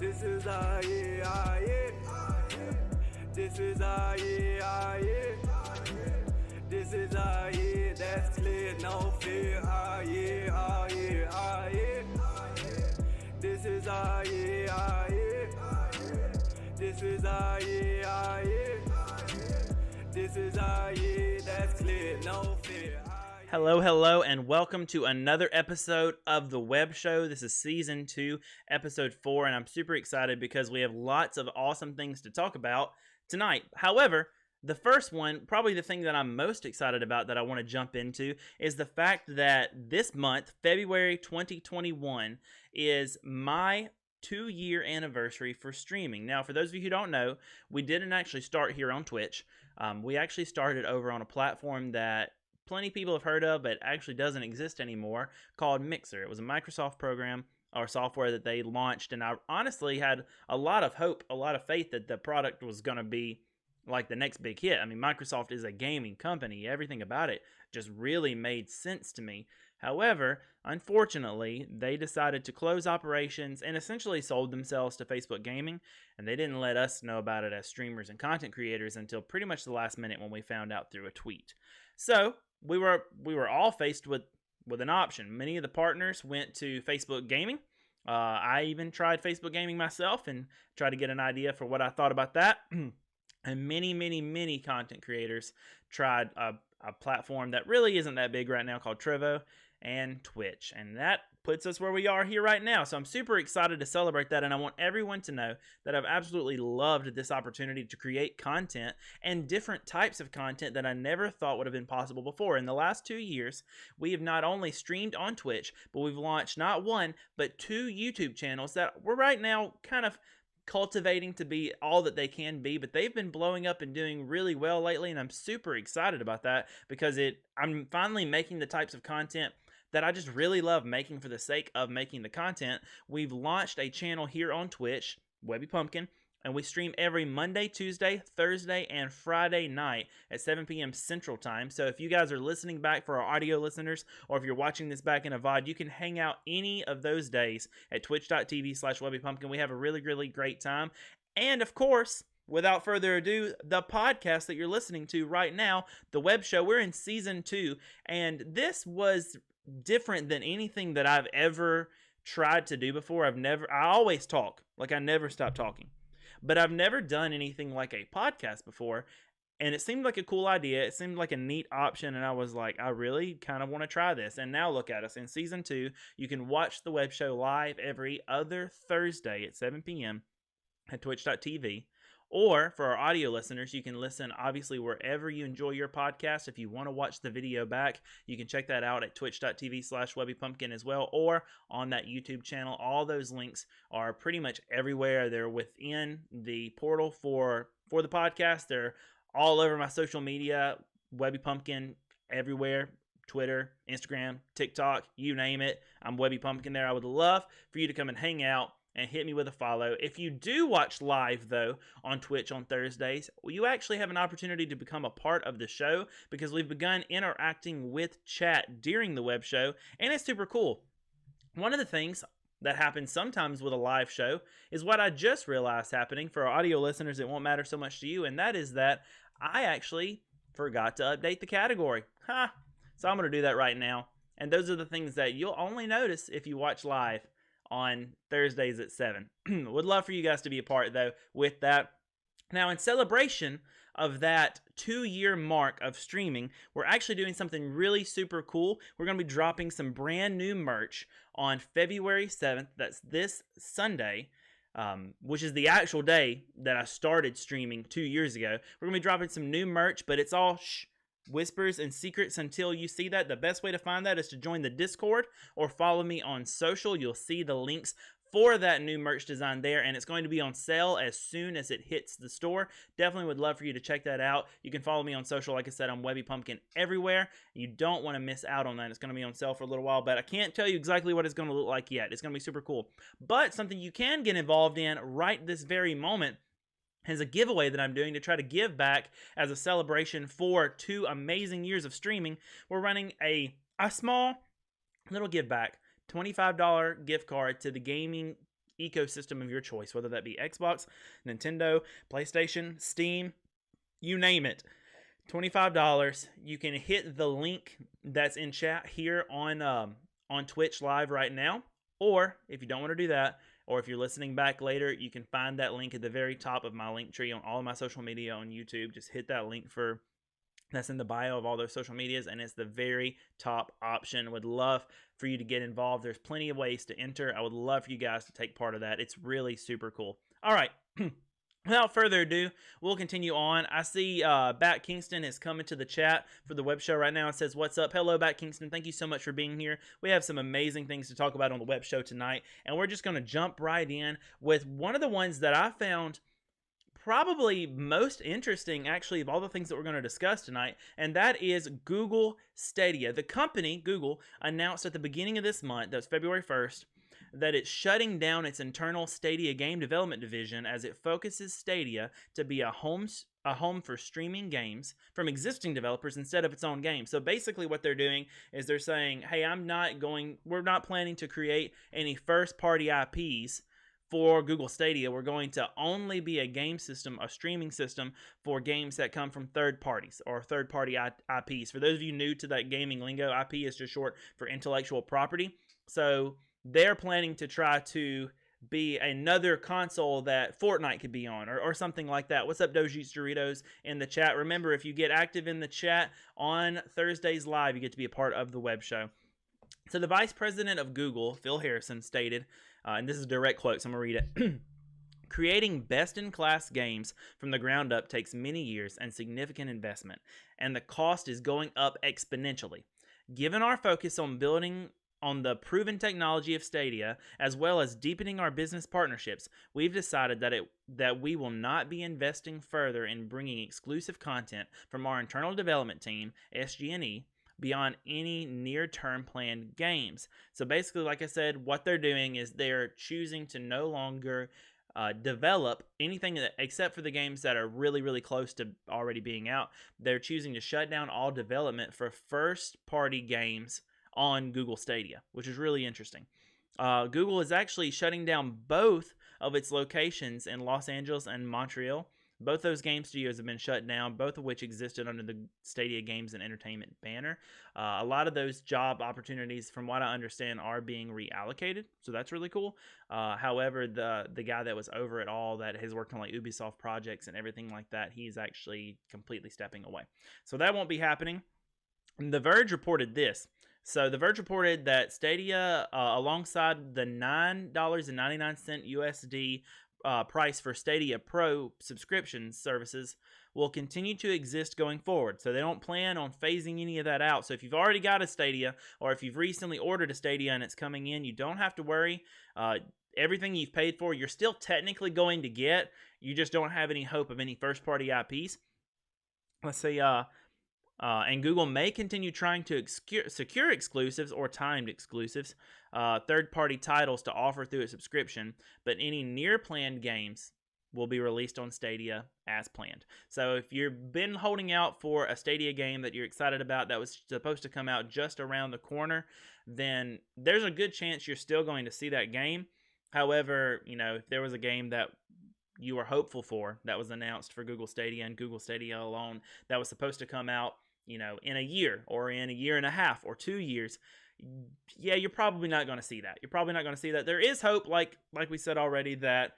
This is our year, our year. This is our year, our year. This is our year, that's clear, no fear. Our year, our year, our year. This is our year, our year. This is our year, our year. This is our year, that's clear, no fear. Hello, and welcome to another episode of The Web Show. This is Season 2, Episode 4, and I'm super excited because we have lots of awesome things to talk about tonight. However, the first one, probably the thing that I'm most excited about that I want to jump into, is the fact that this month, February 2021, is my 2-year anniversary for streaming. Now, for those of you who don't know, we didn't actually start here on Twitch. We actually started over on a platform that plenty of people have heard of, but actually doesn't exist anymore, called Mixer. It was a Microsoft program or software that they launched, and I honestly had a lot of hope, a lot of faith that the product was going to be like the next big hit. I mean, Microsoft is a gaming company. Everything about it just really made sense to me. However, unfortunately, they decided to close operations and essentially sold themselves to Facebook Gaming, and they didn't let us know about it as streamers and content creators until pretty much the last minute when we found out through a tweet. So we were all faced with an option. Many of the partners went to Facebook Gaming. I even tried Facebook Gaming myself and tried to get an idea for what I thought about that. And many content creators tried a platform that really isn't that big right now called Trevo and Twitch. And that puts us where we are here right now. So I'm super excited to celebrate that, and I want everyone to know that I've absolutely loved this opportunity to create content and different types of content that I never thought would have been possible before. In the last 2 years, we have not only streamed on Twitch, but we've launched not one, but 2 YouTube channels that we're right now kind of cultivating to be all that they can be, but they've been blowing up and doing really well lately, and I'm super excited about that because I'm finally making the types of content that I just really love making for the sake of making the content. We've launched a channel here on Twitch, Webby Pumpkin, and we stream every Monday, Tuesday, Thursday, and Friday night at 7 p.m. Central Time. So if you guys are listening back for our audio listeners, or if you're watching this back in a VOD, you can hang out any of those days at twitch.tv/WebbyPumpkin. We have a really great time. And of course, without further ado, the podcast that you're listening to right now, The Web Show, we're in Season 2, and this was different than anything that I've ever tried to do before. I always talk, like I never stop talking. But I've never done anything like a podcast before, and it seemed like a cool idea. It seemed like a neat option, and I was like, I really kind of want to try this. And now look at us. In Season 2, you can watch The Web Show live every other Thursday at 7 p.m. at twitch.tv. Or for our audio listeners, you can listen obviously wherever you enjoy your podcast. If you want to watch the video back, you can check that out at twitch.tv/WebbyPumpkin as well, or on that YouTube channel. All those links are pretty much everywhere. They're within the portal for the podcast. They're all over my social media, Webby Pumpkin everywhere. Twitter, Instagram, TikTok, you name it. I'm Webby Pumpkin there. I would love for you to come and hang out and hit me with a follow. If you do watch live, though, on Twitch on Thursdays, you actually have an opportunity to become a part of the show because we've begun interacting with chat during the web show, and it's super cool. One of the things that happens sometimes with a live show is what I just realized happening. For our audio listeners, it won't matter so much to you, and that is that I actually forgot to update the category. So I'm going to do that right now, and those are the things that you'll only notice if you watch live on Thursdays at 7. Would love for you guys to be a part, though, with that. Now, in celebration of that 2-year mark of streaming, we're actually doing something really super cool. We're going to be dropping some brand new merch on February 7th. That's this Sunday, which is the actual day that I started streaming 2 years ago. We're going to be dropping some new merch, but it's all whispers and secrets until you see that. The best way to find that is to join the Discord or follow me on social. You'll see the links for that new merch design there, and it's going to be on sale as soon as it hits the store. Definitely would love for you to check that out. You can follow me on social. Like I said, I'm Webby Pumpkin everywhere. You don't want to miss out on that. It's going to be on sale for a little while, but I can't tell you exactly what it's going to look like yet. It's going to be super cool. But something you can get involved in right this very moment is a giveaway that I'm doing to try to give back as a celebration for 2 amazing years of streaming. We're running a small little give back, $25 gift card to the gaming ecosystem of your choice, whether that be Xbox, Nintendo, PlayStation, Steam, you name it. $25. You can hit the link that's in chat here on Twitch live right now, or if you don't want to do that, or if you're listening back later, you can find that link at the very top of my link tree on all of my social media on YouTube. Just hit that link that's in the bio of all those social medias, and it's the very top option. Would love for you to get involved. There's plenty of ways to enter. I would love for you guys to take part of that. It's really super cool. All right. Without further ado, we'll continue on. I see Bat Kingston is coming to the chat for the web show right now. It says, "What's up?" Hello, Bat Kingston. Thank you so much for being here. We have some amazing things to talk about on the web show tonight, and we're just going to jump right in with one of the ones that I found probably most interesting, actually, of all the things that we're going to discuss tonight, and that is Google Stadia. The company, Google, announced at the beginning of this month, that's February 1st, that it's shutting down its internal Stadia game development division as it focuses Stadia to be a home for streaming games from existing developers instead of its own games. So basically what they're doing is they're saying, hey, we're not planning to create any first-party IPs for Google Stadia. We're going to only be a game system, a streaming system for games that come from third parties or third-party IPs. For those of you new to that gaming lingo, IP is just short for intellectual property. So they're planning to try to be another console that Fortnite could be on or something like that. What's up, Doji's Doritos in the chat? Remember, if you get active in the chat on Thursdays live, you get to be a part of the web show. So the vice president of Google, Phil Harrison, stated, and this is a direct quote, so I'm going to read it. Creating best-in-class games from the ground up takes many years and significant investment, and the cost is going up exponentially. Given our focus on building on the proven technology of Stadia, as well as deepening our business partnerships, we've decided that we will not be investing further in bringing exclusive content from our internal development team, SG&E, beyond any near-term planned games. So basically, like I said, what they're doing is they're choosing to no longer develop anything except for the games that are really, really close to already being out. They're choosing to shut down all development for first-party games on Google Stadia, which is really interesting. Google is actually shutting down both of its locations in Los Angeles and Montreal. Both those game studios have been shut down, both of which existed under the Stadia Games and Entertainment banner. A lot of those job opportunities, from what I understand, are being reallocated, so that's really cool. However, the guy that was over it all, that has worked on like Ubisoft projects and everything like that, he's actually completely stepping away. So that won't be happening. And The Verge reported this. So The Verge reported that Stadia, alongside the $9.99 USD price for Stadia Pro subscription services, will continue to exist going forward. So they don't plan on phasing any of that out. So if you've already got a Stadia, or if you've recently ordered a Stadia and it's coming in, you don't have to worry. Everything you've paid for, you're still technically going to get. You just don't have any hope of any first-party IPs. Let's see. And Google may continue trying to secure exclusives or timed exclusives, third-party titles to offer through a subscription, but any near-planned games will be released on Stadia as planned. So if you've been holding out for a Stadia game that you're excited about that was supposed to come out just around the corner, then there's a good chance you're still going to see that game. However, if there was a game that you were hopeful for that was announced for Google Stadia and Google Stadia alone that was supposed to come out in a year or in a year and a half or 2 years, yeah, you're probably not going to see that. You're probably not going to see that. There is hope, like we said already, that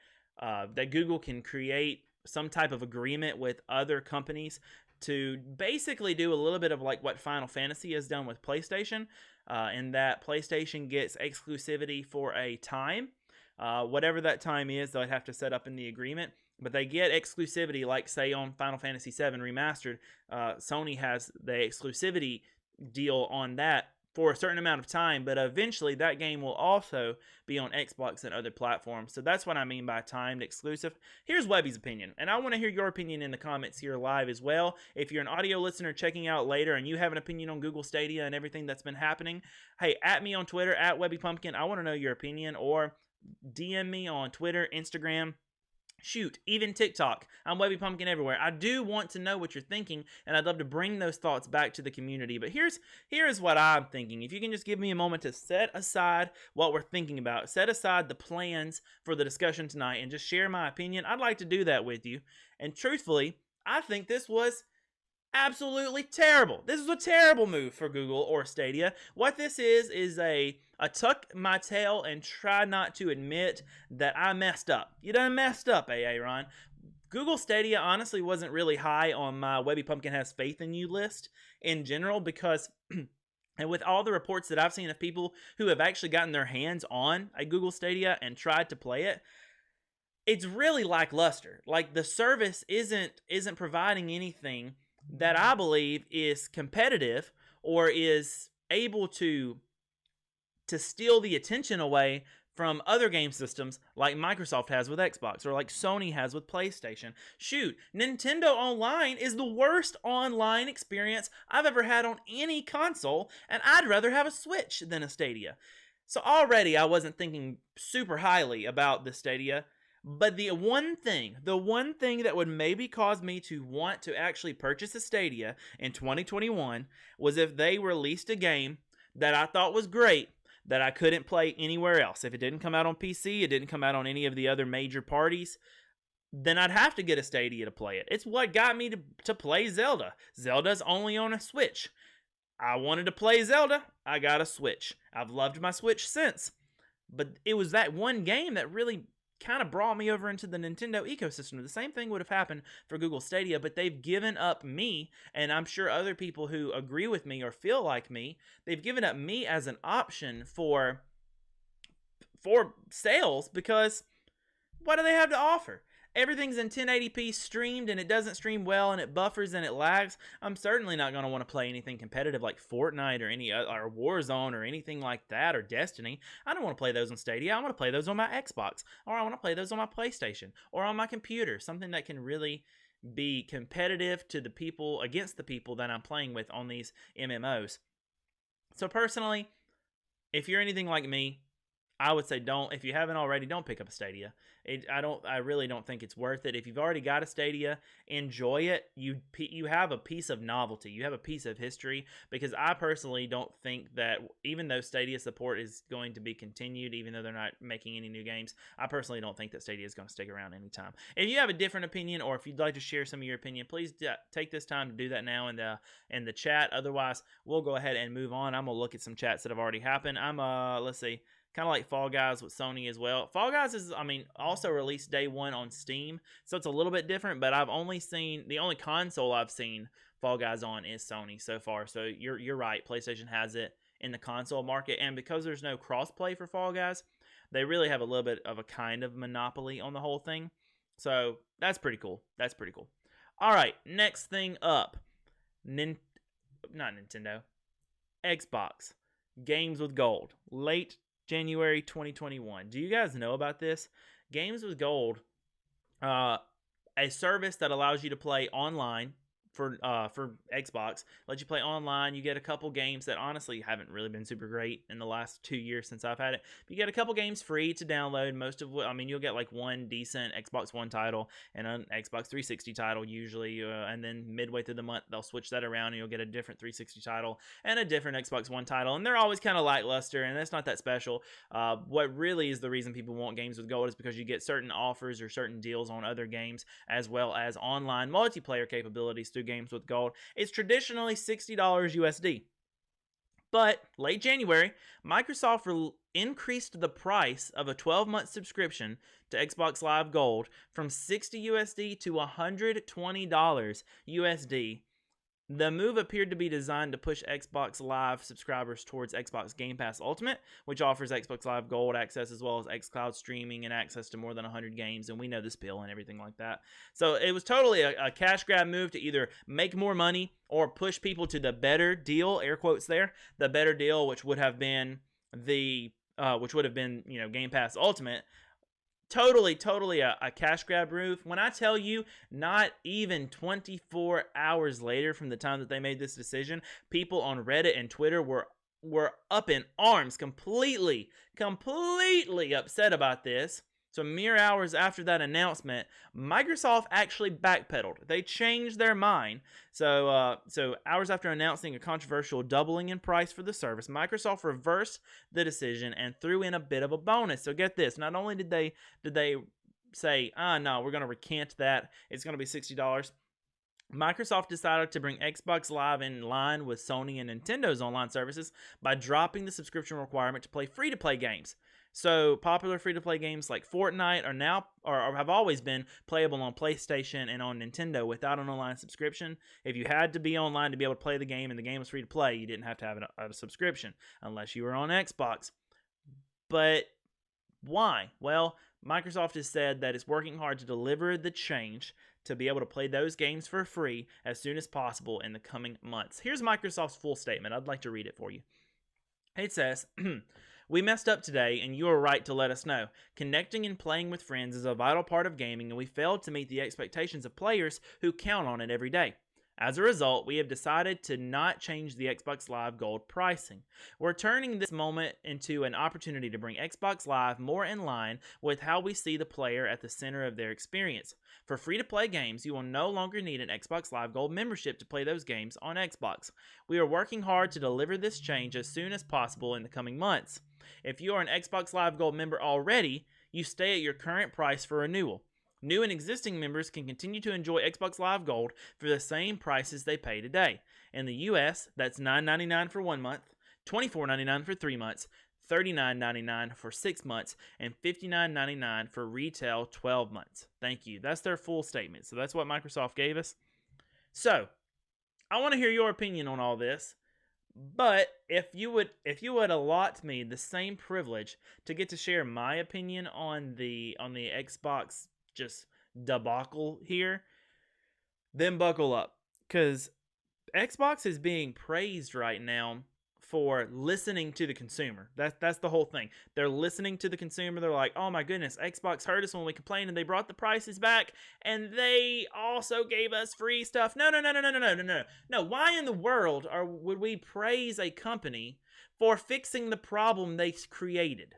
Google can create some type of agreement with other companies to basically do a little bit of like what Final Fantasy has done with PlayStation, in that PlayStation gets exclusivity for a time. Whatever that time is, they'll have to set up in the agreement. But they get exclusivity, like say on Final Fantasy VII Remastered, Sony has the exclusivity deal on that for a certain amount of time, but eventually that game will also be on Xbox and other platforms. So that's what I mean by timed exclusive. Here's Webby's opinion, and I want to hear your opinion in the comments here live as well. If you're an audio listener checking out later and you have an opinion on Google Stadia and everything that's been happening, hey, at me on Twitter, at WebbyPumpkin. I want to know your opinion, or DM me on Twitter, Instagram, Shoot, even TikTok. I'm Webby Pumpkin everywhere. I do want to know what you're thinking, and I'd love to bring those thoughts back to the community. But here's what I'm thinking. If you can just give me a moment to set aside what we're thinking about, set aside the plans for the discussion tonight, and just share my opinion, I'd like to do that with you. And truthfully, I think this was absolutely terrible. This is a terrible move for Google or Stadia. What this is a tuck my tail and try not to admit that I messed up. You done messed up, Aaron. Google Stadia honestly wasn't really high on my Webby Pumpkin Has Faith in You list in general because and with all the reports that I've seen of people who have actually gotten their hands on a Google Stadia and tried to play it, it's really lackluster. Like the service isn't providing anything that I believe is competitive or is able to steal the attention away from other game systems like Microsoft has with Xbox or like Sony has with PlayStation. Shoot, Nintendo Online is the worst online experience I've ever had on any console, and I'd rather have a Switch than a Stadia. So already I wasn't thinking super highly about the Stadia. But the one thing that would maybe cause me to want to actually purchase a Stadia in 2021 was if they released a game that I thought was great that I couldn't play anywhere else. If it didn't come out on PC, it didn't come out on any of the other major parties, then I'd have to get a Stadia to play it. It's what got me to play Zelda. Zelda's only on a Switch. I wanted to play Zelda, I got a Switch. I've loved my Switch since. But it was that one game that really kind of brought me over into the Nintendo ecosystem. The same thing would have happened for Google Stadia, but they've given up me, and I'm sure other people who agree with me or feel like me, they've given up me as an option for sales because what do they have to offer? Everything's in 1080p streamed and it doesn't stream well and it buffers and it lags. I'm certainly not going to want to play anything competitive like Fortnite or or Warzone or anything like that or Destiny. I don't want to play those on Stadia. I want to play those on my Xbox, or I want to play those on my PlayStation or on my computer. Something that can really be competitive to the people, against the people that I'm playing with on these MMOs. So personally, if you're anything like me, I would say if you haven't already, don't pick up a Stadia. I really don't think it's worth it. If you've already got a Stadia, enjoy it. You have a piece of novelty. You have a piece of history, because I personally don't think that, even though Stadia support is going to be continued, even though they're not making any new games, I personally don't think that Stadia is going to stick around anytime. If you have a different opinion, or if you'd like to share some of your opinion, please take this time to do that now in the chat. Otherwise, we'll go ahead and move on. I'm going to look at some chats that have already happened. Let's see. Kind of like Fall Guys with Sony as well. Fall Guys is, also released day one on Steam, so it's a little bit different, but the only console I've seen Fall Guys on is Sony so far, so you're right, PlayStation has it in the console market, and because there's no crossplay for Fall Guys, they really have a little bit of a kind of monopoly on the whole thing, so that's pretty cool. Alright, next thing up, not Nintendo, Xbox, Games with Gold, late January 2021. Do you guys know about this? Games with Gold, a service that allows you to play online for Xbox, lets you play online. You get a couple games that honestly haven't really been super great in the last 2 years since I've had it. But you get a couple games free to download. You'll get like one decent Xbox One title and an Xbox 360 title usually, and then midway through the month they'll switch that around and you'll get a different 360 title and a different Xbox One title, and they're always kind of lackluster and that's not that special. What really is the reason people want Games with Gold is because you get certain offers or certain deals on other games, as well as online multiplayer capabilities through Games with Gold. It's traditionally $60 USD. But late January, Microsoft increased the price of a 12-month subscription to Xbox Live Gold from $60 USD to $120 USD. The move appeared to be designed to push Xbox Live subscribers towards Xbox Game Pass Ultimate, which offers Xbox Live Gold access as well as xCloud streaming and access to more than 100 games, and we know the spiel and everything like that. So it was totally a cash grab move to either make more money or push people to the better deal, air quotes there, the better deal, which would have been Game Pass Ultimate. Totally a cash grab move. When I tell you, not even 24 hours later from the time that they made this decision, people on Reddit and Twitter were up in arms, completely upset about this. So mere hours after that announcement, Microsoft actually backpedaled. They changed their mind. So hours after announcing a controversial doubling in price for the service, Microsoft reversed the decision and threw in a bit of a bonus. So get this: not only did they say, no, we're going to recant that, it's going to be $60. Microsoft decided to bring Xbox Live in line with Sony and Nintendo's online services by dropping the subscription requirement to play free-to-play games. So popular free-to-play games like Fortnite are now, or have always been, playable on PlayStation and on Nintendo without an online subscription. If you had to be online to be able to play the game and the game was free to play, you didn't have to have a subscription unless you were on Xbox. But why? Well, Microsoft has said that it's working hard to deliver the change to be able to play those games for free as soon as possible in the coming months. Here's Microsoft's full statement. I'd like to read it for you. It says, "We messed up today, and you are right to let us know. Connecting and playing with friends is a vital part of gaming, and we failed to meet the expectations of players who count on it every day. As a result, we have decided to not change the Xbox Live Gold pricing. We're turning this moment into an opportunity to bring Xbox Live more in line with how we see the player at the center of their experience. For free-to-play games, you will no longer need an Xbox Live Gold membership to play those games on Xbox. We are working hard to deliver this change as soon as possible in the coming months. If you are an Xbox Live Gold member already, you stay at your current price for renewal. New and existing members can continue to enjoy Xbox Live Gold for the same prices they pay today. In the US, that's $9.99 for 1 month, $24.99 for 3 months, $39.99 for 6 months, and $59.99 for retail 12 months. Thank you. That's their full statement. So that's what Microsoft gave us. So, I want to hear your opinion on all this. But if you would allot me the same privilege to get to share my opinion on the Xbox just debacle here, then buckle up, because Xbox is being praised right now for listening to the consumer. That's the whole thing. They're listening to the consumer. They're like, oh my goodness, Xbox heard us when we complained and they brought the prices back, and they also gave us free stuff. No. Why in the world would we praise a company for fixing the problem they created?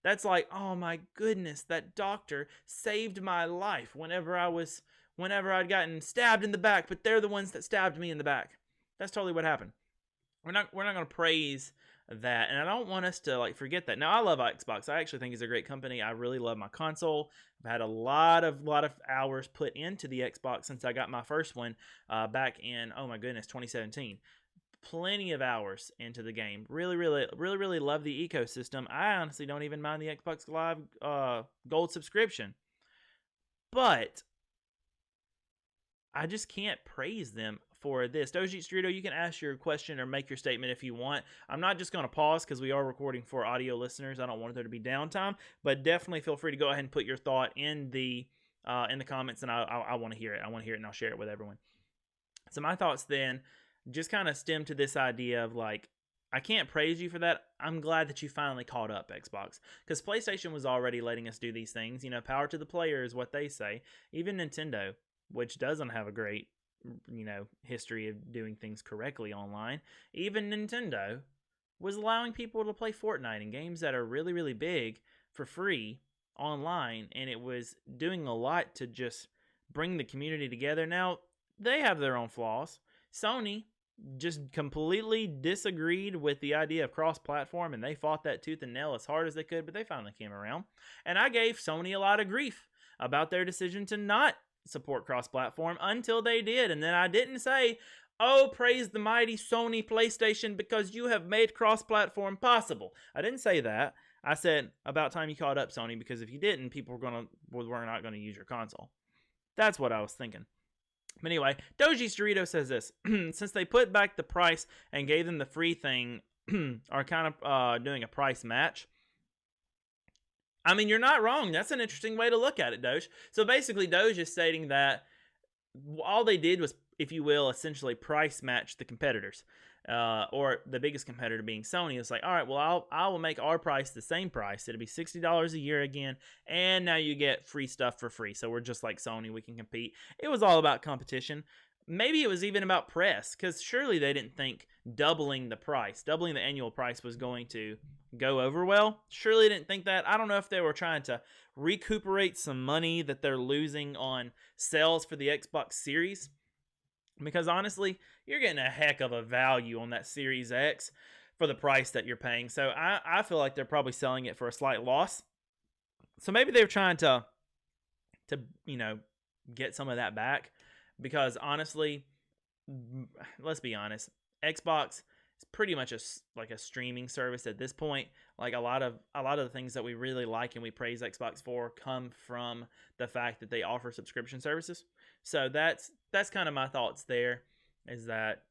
That's like, oh my goodness, that doctor saved my life whenever I'd gotten stabbed in the back, but they're the ones that stabbed me in the back. That's totally what happened. We're not going to praise that, and I don't want us to forget that. Now, I love Xbox. I actually think it's a great company. I really love my console. I've had a lot of hours put into the Xbox since I got my first one back in 2017. Plenty of hours into the game. Really love the ecosystem. I honestly don't even mind the Xbox Live Gold subscription. But I just can't praise them for this. Doji Strito, you can ask your question or make your statement if you want. I'm not just going to pause because we are recording for audio listeners. I don't want there to be downtime, but definitely feel free to go ahead and put your thought in the comments, and I want to hear it. I want to hear it, and I'll share it with everyone. So my thoughts then just kind of stem to this idea of I can't praise you for that. I'm glad that you finally caught up, Xbox, because PlayStation was already letting us do these things. Power to the player is what they say. Even Nintendo, which doesn't have a great history of doing things correctly online, even Nintendo was allowing people to play Fortnite and games that are really big for free online, and it was doing a lot to just bring the community together. Now, they have their own flaws. Sony just completely disagreed with the idea of cross-platform, and they fought that tooth and nail as hard as they could, but they finally came around. And I gave Sony a lot of grief about their decision to not support cross-platform until they did. And then I didn't say, oh, praise the mighty Sony PlayStation because you have made cross-platform possible. I didn't say that. I said, about time you caught up, Sony, because if you didn't, people were not going to use your console. That's what I was thinking. But anyway, Doji Storito says this. Since they put back the price and gave them the free thing, are kind of doing a price match. I mean, you're not wrong. That's an interesting way to look at it, Doge. So basically, Doge is stating that all they did was, if you will, essentially price match the competitors. Or the biggest competitor being Sony. It's like, all right, well, I will make our price the same price. It'll be $60 a year again, and now you get free stuff for free. So we're just like Sony. We can compete. It was all about competition. maybe it was even about press, because surely they didn't think doubling the annual price was going to go over well. Surely they didn't think that. I don't know if they were trying to recuperate some money that they're losing on sales for the Xbox Series, because honestly, you're getting a heck of a value on that Series X for the price that you're paying. So I feel like they're probably selling it for a slight loss. So maybe they were trying to get some of that back, because honestly, let's be honest, Xbox is pretty much like a streaming service at this point. Like a lot of the things that we really like and we praise Xbox for come from the fact that they offer subscription services. So that's kind of my thoughts there, is that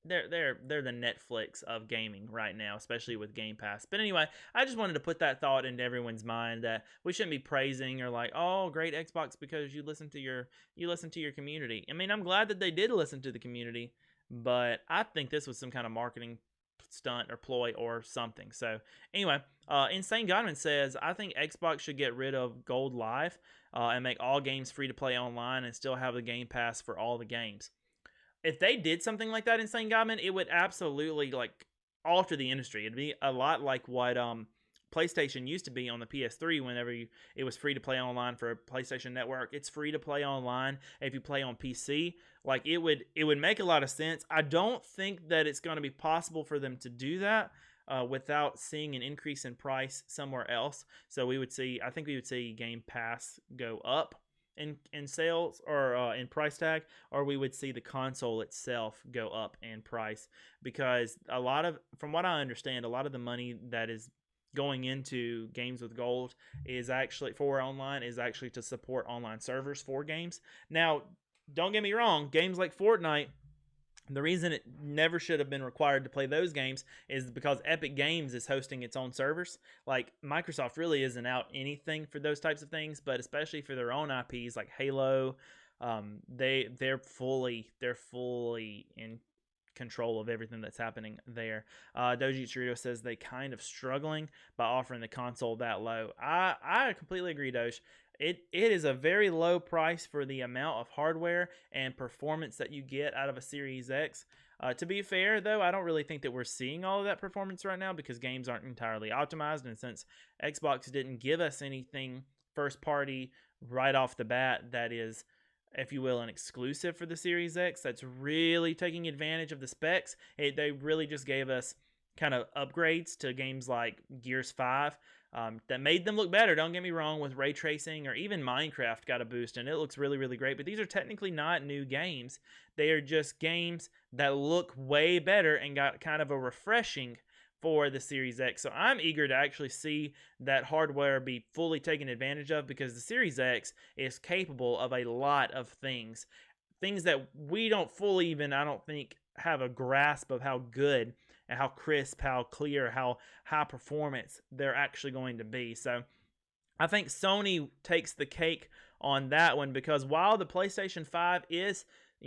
they're the Netflix of gaming right now, especially with Game Pass. But anyway, I just wanted to put that thought into everyone's mind, that we shouldn't be praising or like, oh, great Xbox because you listen to your community. I mean, I'm glad that they did listen to the community, but I think this was some kind of marketing stunt or ploy or something. So anyway, Insane Godman says, I think Xbox should get rid of Gold Live and make all games free to play online and still have the Game Pass for all the games. If they did something like that, Insane Godman, it would absolutely like alter the industry. It'd be a lot like what PlayStation used to be on the PS3. Whenever it was free to play online for PlayStation Network, it's free to play online if you play on PC. Like it would make a lot of sense. I don't think that it's going to be possible for them to do that without seeing an increase in price somewhere else. So I think we would see Game Pass go up in sales or in price tag, or we would see the console itself go up in price, because from what I understand, a lot of the money that is going into games with gold is actually to support online servers for games. Now, don't get me wrong, games like Fortnite, the reason it never should have been required to play those games is because Epic Games is hosting its own servers. Like, Microsoft really isn't out anything for those types of things, but especially for their own IPs like Halo, they're fully in control of everything that's happening there. Doji Chirito says they kind of struggling by offering the console that low. I completely agree, Doge. It is a very low price for the amount of hardware and performance that you get out of a Series X. To be fair, though, I don't really think that we're seeing all of that performance right now, because games aren't entirely optimized, and since Xbox didn't give us anything first party right off the bat that is, if you will, an exclusive for the Series X, that's really taking advantage of the specs. They really just gave us kind of upgrades to games like Gears 5 that made them look better. Don't get me wrong, with ray tracing, or even Minecraft got a boost and it looks really, really great. But these are technically not new games. They are just games that look way better and got kind of a refreshing for the Series X. So I'm eager to actually see that hardware be fully taken advantage of, because the Series X is capable of a lot of things that we don't fully even, I don't think, have a grasp of how good and how crisp, how clear, how high performance they're actually going to be. So I think Sony takes the cake on that one, because while the PlayStation 5 is,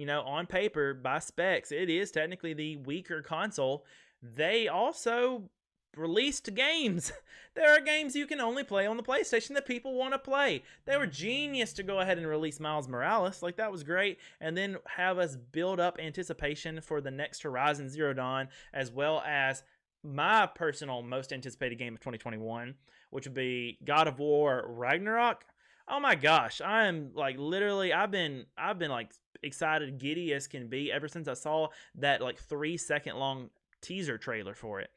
on paper, by specs, it is technically the weaker console, they also released games. There are games you can only play on the PlayStation that people want to play. They were genius to go ahead and release Miles Morales. Like, that was great. And then have us build up anticipation for the next Horizon Zero Dawn, as well as my personal most anticipated game of 2021, which would be God of War Ragnarok. Oh my gosh, I am like literally, I've been like excited, giddy as can be ever since I saw that like 3-second long teaser trailer for it.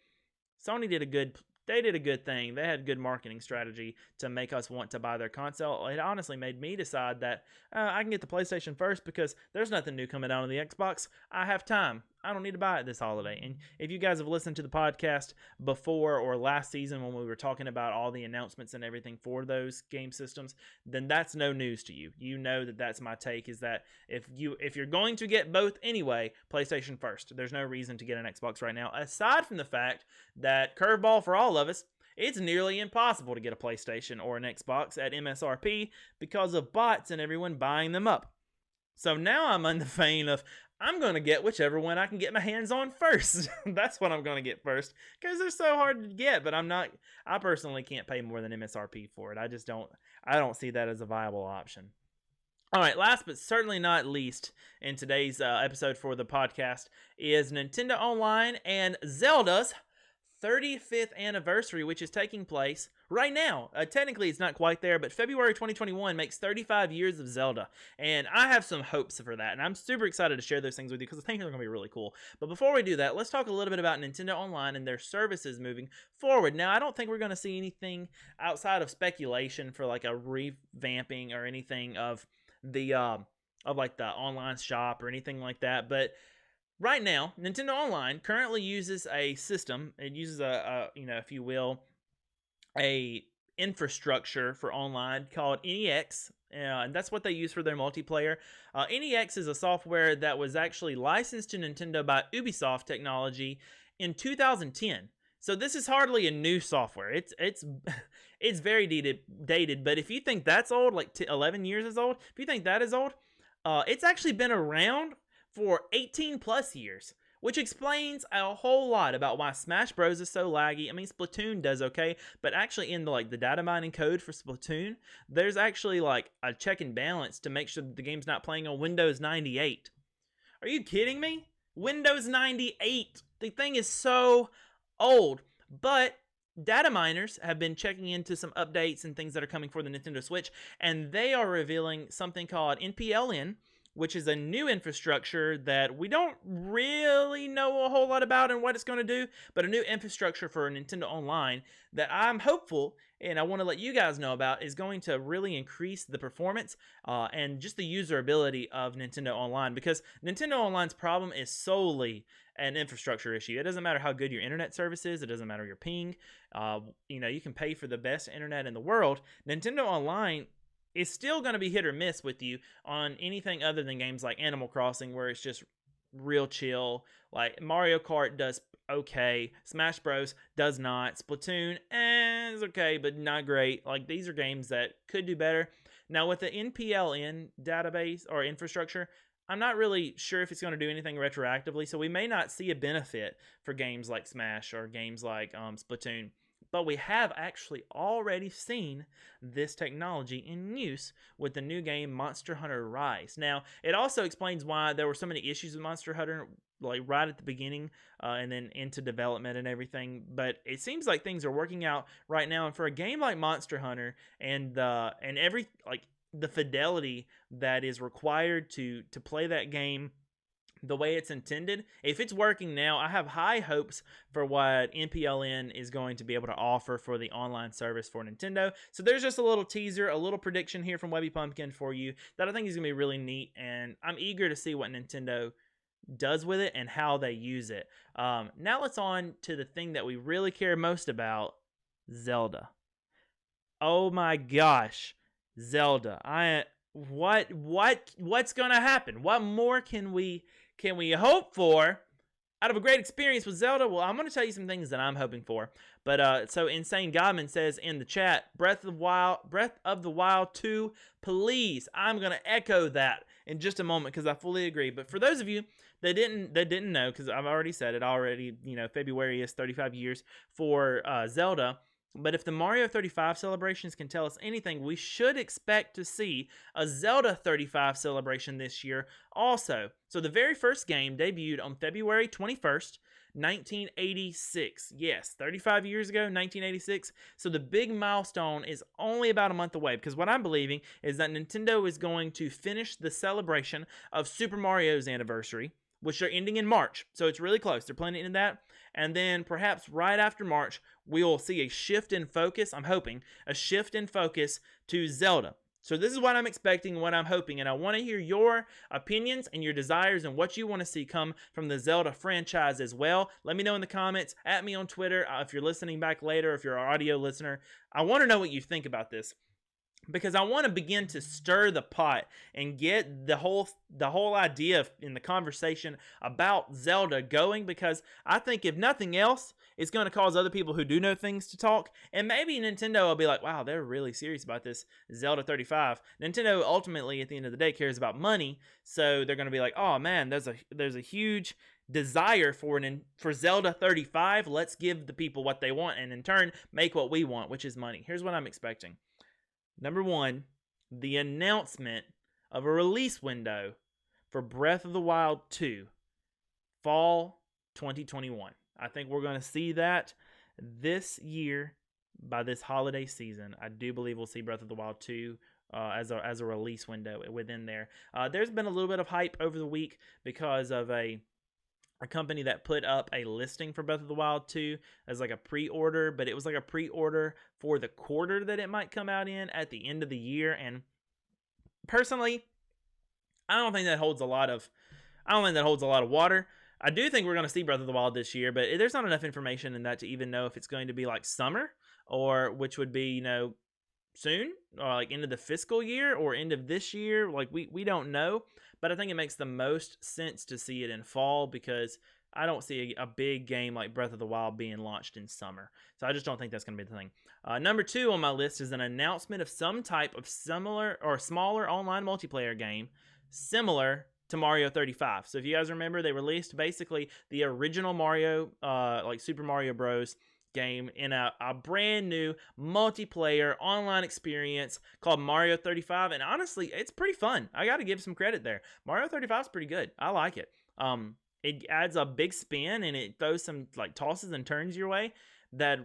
Sony did a good thing. They had good marketing strategy to make us want to buy their console. It honestly made me decide that I can get the PlayStation first, because there's nothing new coming out on the Xbox. I have time. I don't need to buy it this holiday. And if you guys have listened to the podcast before or last season when we were talking about all the announcements and everything for those game systems, then that's no news to you. You know that that's my take, is that if you're going to get both anyway, PlayStation first. There's no reason to get an Xbox right now, aside from the fact that, curveball for all of us, it's nearly impossible to get a PlayStation or an Xbox at MSRP because of bots and everyone buying them up. So now I'm in the vein of, I'm going to get whichever one I can get my hands on first. That's what I'm going to get first, because they're so hard to get, but I personally can't pay more than MSRP for it. I don't see that as a viable option. All right, last but certainly not least in today's episode for the podcast is Nintendo Online and Zelda's 35th anniversary, which is taking place right now. Technically, it's not quite there, but February 2021 makes 35 years of Zelda, and I have some hopes for that, and I'm super excited to share those things with you because I think they're going to be really cool. But before we do that, let's talk a little bit about Nintendo Online and their services moving forward. Now, I don't think we're going to see anything outside of speculation for like a revamping or anything of the like the online shop or anything like that, but right now, Nintendo Online currently uses a system. It uses a if you will, a infrastructure for online called NEX, and that's what they use for their multiplayer. NEX is a software that was actually licensed to Nintendo by Ubisoft Technology in 2010. So this is hardly a new software. It's it's very dated. But if you think that's old, like 11 years is old, if you think that is old, it's actually been around for 18 plus years, which explains a whole lot about why Smash Bros is so laggy. I mean, Splatoon does okay, but actually in the data mining code for Splatoon, there's actually like a check and balance to make sure that the game's not playing on Windows 98. Are you kidding me? Windows 98. The thing is so old, but data miners have been checking into some updates and things that are coming for the Nintendo Switch, and they are revealing something called NPLN, which is a new infrastructure that we don't really know a whole lot about and what it's going to do, but a new infrastructure for Nintendo Online that I'm hopeful and I want to let you guys know about is going to really increase the performance and just the usability of Nintendo Online, because Nintendo Online's problem is solely an infrastructure issue. It doesn't matter how good your internet service is. It doesn't matter your ping. You can pay for the best internet in the world. Nintendo Online is still going to be hit or miss with you on anything other than games like Animal Crossing, where it's just real chill. Like Mario Kart does okay, Smash Bros does not, Splatoon is okay but not great. Like these are games that could do better. Now with the NPLN database or infrastructure, I'm not really sure if it's going to do anything retroactively, so we may not see a benefit for games like Smash or games like Splatoon. But we have actually already seen this technology in use with the new game Monster Hunter Rise. Now, it also explains why there were so many issues with Monster Hunter, like right at the beginning and then into development and everything. But it seems like things are working out right now. And for a game like Monster Hunter and the fidelity that is required to play that game the way it's intended, if it's working now, I have high hopes for what NPLN is going to be able to offer for the online service for Nintendo. So there's just a little teaser, a little prediction here from Webby Pumpkin for you that I think is going to be really neat, and I'm eager to see what Nintendo does with it and how they use it. Now let's on to the thing that we really care most about, Zelda. Oh my gosh, Zelda. What's going to happen? What more can we hope for out of a great experience with Zelda? Well, I'm going to tell you some things that I'm hoping for. But so Insane Godman says in the chat, Breath of the Wild 2, please. I'm going to echo that in just a moment because I fully agree. But for those of you that didn't know, because I've already said it already, February is 35 years for Zelda. But if the Mario 35 celebrations can tell us anything, we should expect to see a Zelda 35 celebration this year also. So the very first game debuted on February 21st, 1986. Yes, 35 years ago, 1986. So the big milestone is only about a month away, because what I'm believing is that Nintendo is going to finish the celebration of Super Mario's anniversary, which they're ending in March. So it's really close. They're planning in that. And then perhaps right after March, we will see a shift in focus. I'm hoping a shift in focus to Zelda. So this is what I'm expecting, what I'm hoping. And I want to hear your opinions and your desires and what you want to see come from the Zelda franchise as well. Let me know in the comments. At me on Twitter. If you're listening back later, if you're an audio listener, I want to know what you think about this, because I want to begin to stir the pot and get the whole idea in the conversation about Zelda going, because I think if nothing else, it's going to cause other people who do know things to talk, and maybe Nintendo will be like, wow, they're really serious about this Zelda 35. Nintendo ultimately at the end of the day cares about money, so they're going to be like, oh man, there's a huge desire for Zelda 35. Let's give the people what they want and in turn make what we want, which is money. Here's what I'm expecting. Number one, the announcement of a release window for Breath of the Wild 2, fall 2021. I think we're going to see that this year by this holiday season. I do believe we'll see Breath of the Wild 2 as a release window within there. There's been a little bit of hype over the week because of a company that put up a listing for Breath of the Wild 2 as like a pre-order, but it was like a pre-order for the quarter that it might come out in at the end of the year. And personally, I don't think that holds a lot of water. I do think we're going to see Breath of the Wild this year, but there's not enough information in that to even know if it's going to be like summer, or which would be, soon, or like end of the fiscal year or end of this year. Like we don't know, but I think it makes the most sense to see it in fall, because I don't see a big game like Breath of the Wild being launched in summer. So I just don't think that's going to be the thing. Number 2 on my list is an announcement of some type of similar or smaller online multiplayer game similar to Mario 35. So if you guys remember, they released basically the original Mario, like Super Mario Bros. Game in a brand new multiplayer online experience called Mario 35. And honestly, it's pretty fun. I got to give some credit there. Mario 35 is pretty good. I like it. It adds a big spin, and it throws some like tosses and turns your way that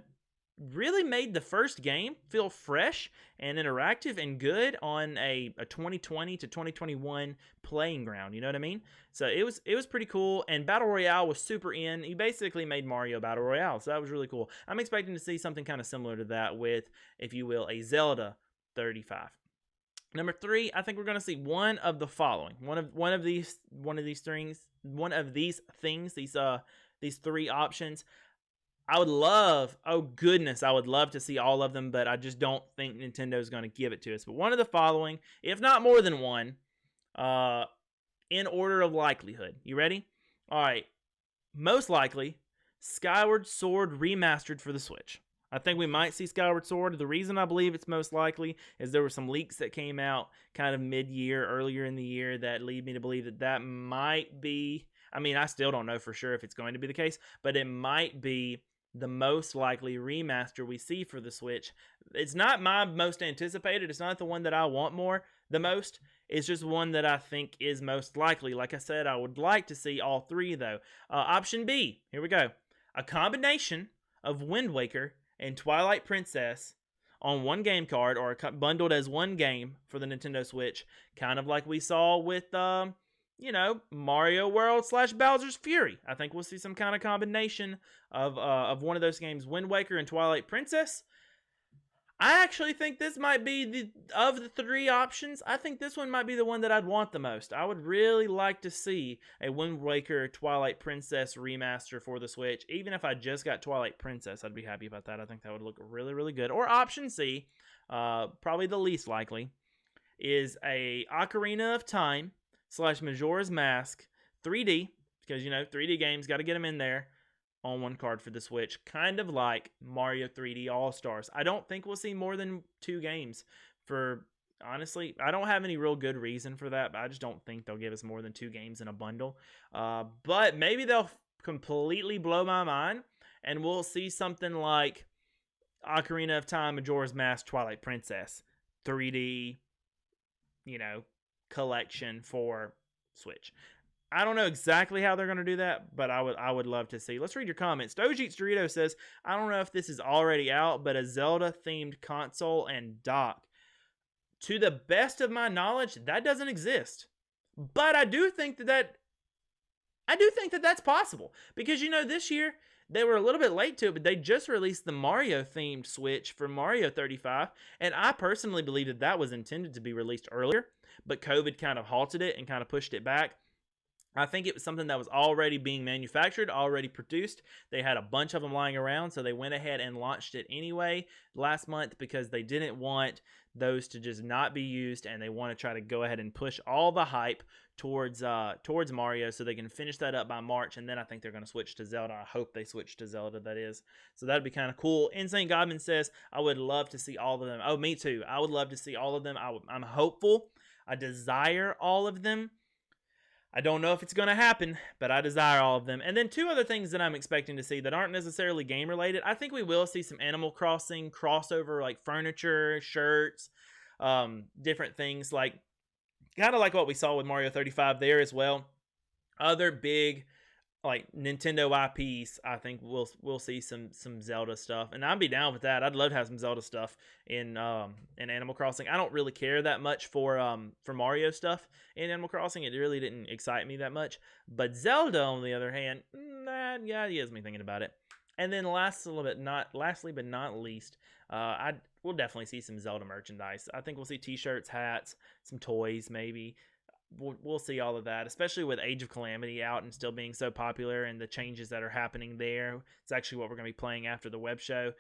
really made the first game feel fresh and interactive and good on a 2020 to 2021 playing ground. You know what I mean? So it was pretty cool. And Battle Royale was super in. He basically made Mario Battle Royale, so that was really cool. I'm expecting to see something kind of similar to that with, if you will, a Zelda 35. Number 3, I think we're going to see one of the following. One of these things, these 3 options. I would love to see all of them, but I just don't think Nintendo's going to give it to us. But one of the following, if not more than one, in order of likelihood. You ready? All right. Most likely, Skyward Sword remastered for the Switch. I think we might see Skyward Sword. The reason I believe it's most likely is there were some leaks that came out kind of mid-year, earlier in the year, that lead me to believe that might be, I mean, I still don't know for sure if it's going to be the case, but it might be the most likely remaster we see for the Switch. It's not my most anticipated. It's not the one that I want the most. It's just one that I think is most likely. Like I said, I would like to see all 3, though. Option B, here we go. A combination of Wind Waker and Twilight Princess on one game card, or bundled as one game for the Nintendo Switch, kind of like we saw with Mario World / Bowser's Fury. I think we'll see some kind of combination of one of those games, Wind Waker and Twilight Princess. I actually think this might be of the 3 options, I think this one might be the one that I'd want the most. I would really like to see a Wind Waker Twilight Princess remaster for the Switch. Even if I just got Twilight Princess, I'd be happy about that. I think that would look really, really good. Or option C, probably the least likely, is a Ocarina of Time / Majora's Mask 3D, because 3D games, got to get them in there on one card for the Switch, kind of like Mario 3D All-Stars. I don't think we'll see more than 2 games for, honestly, I don't have any real good reason for that, but I just don't think they'll give us more than 2 games in a bundle. But maybe they'll completely blow my mind, and we'll see something like Ocarina of Time, Majora's Mask, Twilight Princess 3D, collection for Switch. I don't know exactly how they're going to do that, but I would love to see. Let's read your comments. Doge Eats Dorito says, I don't know if this is already out, but a Zelda-themed console and dock. To the best of my knowledge, that doesn't exist. But I do think that that's possible. Because, this year, they were a little bit late to it, but they just released the Mario-themed Switch for Mario 35, and I personally believe that was intended to be released earlier, but COVID kind of halted it and kind of pushed it back. I think it was something that was already being manufactured, already produced. They had a bunch of them lying around, so they went ahead and launched it anyway last month because they didn't want those to just not be used, and they want to try to go ahead and push all the hype towards Mario so they can finish that up by March, and then I think they're going to switch to Zelda. I hope they switch to Zelda, that is. So that'd be kind of cool. Insane Godman says, I would love to see all of them. Oh, me too. I would love to see all of them. I'm hopeful. I desire all of them. I don't know if it's going to happen, but I desire all of them. And then 2 other things that I'm expecting to see that aren't necessarily game related. I think we will see some Animal Crossing crossover, like furniture, shirts, different things. Like Kind of like what we saw with Mario 35 there as well. Other big like Nintendo IPs, I think we'll see some Zelda stuff, and I'd be down with that. I'd love to have some Zelda stuff in Animal Crossing. I don't really care that much for Mario stuff in Animal Crossing. It really didn't excite me that much. But Zelda, on the other hand, yeah, it has me thinking about it. And then lastly but not least, we'll definitely see some Zelda merchandise. I think we'll see T-shirts, hats, some toys, maybe. We'll see all of that, especially with Age of Calamity out and still being so popular and the changes that are happening there. It's actually what we're going to be playing after the web show.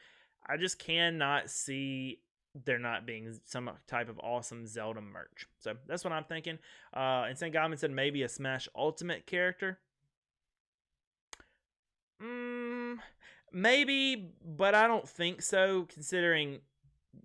I just cannot see there not being some type of awesome Zelda merch. So that's what I'm thinking. Insane Godman said maybe a Smash Ultimate character. Maybe, but I don't think so, considering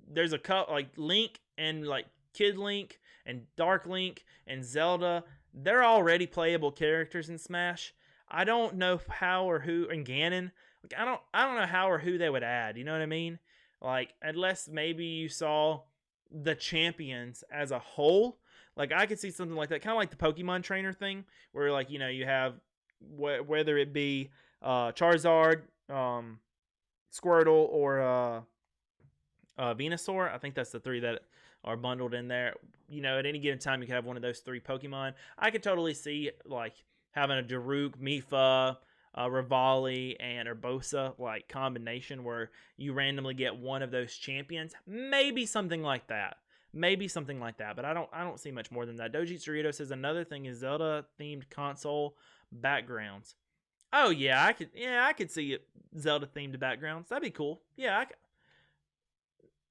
there's a couple like Link and like Kid Link and Dark Link and Zelda, they're already playable characters in Smash. I don't know how or who, and Ganon, like I don't know how or who they would add, you know what I mean? Like, unless maybe you saw the champions as a whole. Like, I could see something like that, kind of like the Pokemon trainer thing, where like, you know, you have whether it be Charizard, Squirtle, or Venusaur. I think that's the three that are bundled in there. You know, at any given time, you can have one of those three Pokemon. I could totally see like having a Daruk, Mifa, Rivali, and Urbosa like combination where you randomly get one of those champions. Maybe something like that. But I don't see much more than that. Doji Cerrito says another thing is Zelda themed console backgrounds. Oh yeah, I could see it. Zelda themed backgrounds. That'd be cool. Yeah,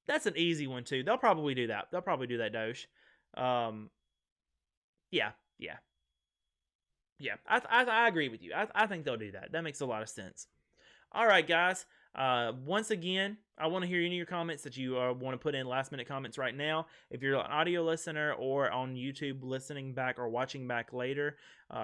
that's an easy one too. They'll probably do that. Doge. Yeah. I agree with you. I think they'll do that. That makes a lot of sense. All right, guys. Once again, I want to hear any of your comments that you want to put in last minute comments right now. If you're an audio listener or on YouTube listening back or watching back later,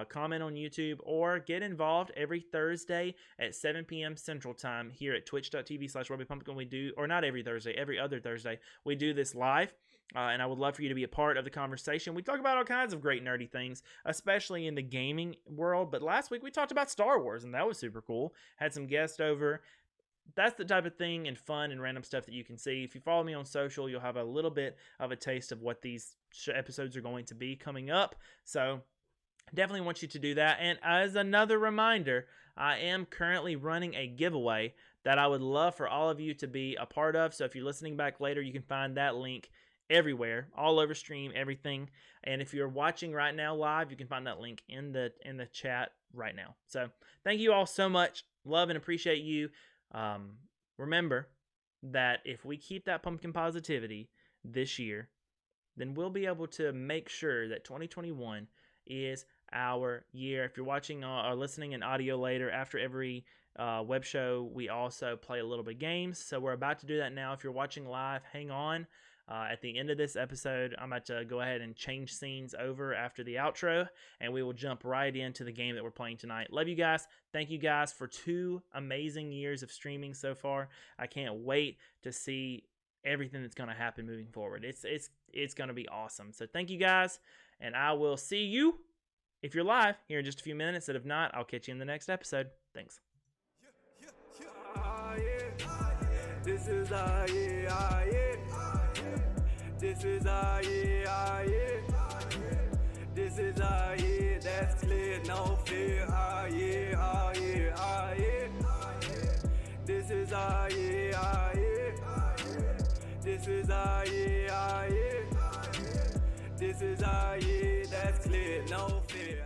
comment on YouTube or get involved every Thursday at 7 p.m. Central Time here at twitch.tv/RobbiePumpkin. We do, or not every Thursday, every other Thursday, we do this live. And I would love for you to be a part of the conversation. We talk about all kinds of great nerdy things, especially in the gaming world. But last week we talked about Star Wars, and that was super cool. Had some guests over. That's the type of thing and fun and random stuff that you can see. If you follow me on social, you'll have a little bit of a taste of what these episodes are going to be coming up. So definitely want you to do that. And as another reminder, I am currently running a giveaway that I would love for all of you to be a part of. So if you're listening back later, you can find that link everywhere, all over stream, everything. And if you're watching right now live, you can find that link in the chat right now. So thank you all so much. Love and appreciate you. Remember that if we keep that pumpkin positivity this year, then we'll be able to make sure that 2021 is our year. If you're watching or listening in audio later, after every web show, we also play a little bit of games. So we're about to do that now. If you're watching live, hang on. At the end of this episode, I'm about to go ahead and change scenes over after the outro, and we will jump right into the game that we're playing tonight. Love you guys. Thank you guys for 2 amazing years of streaming so far. I can't wait to see everything that's going to happen moving forward. It's going to be awesome. So thank you guys, and I will see you if you're live here in just a few minutes. And if not, I'll catch you in the next episode. Thanks. This is This is This is that's clear, no fear. This is This is This is that's clear, no fear.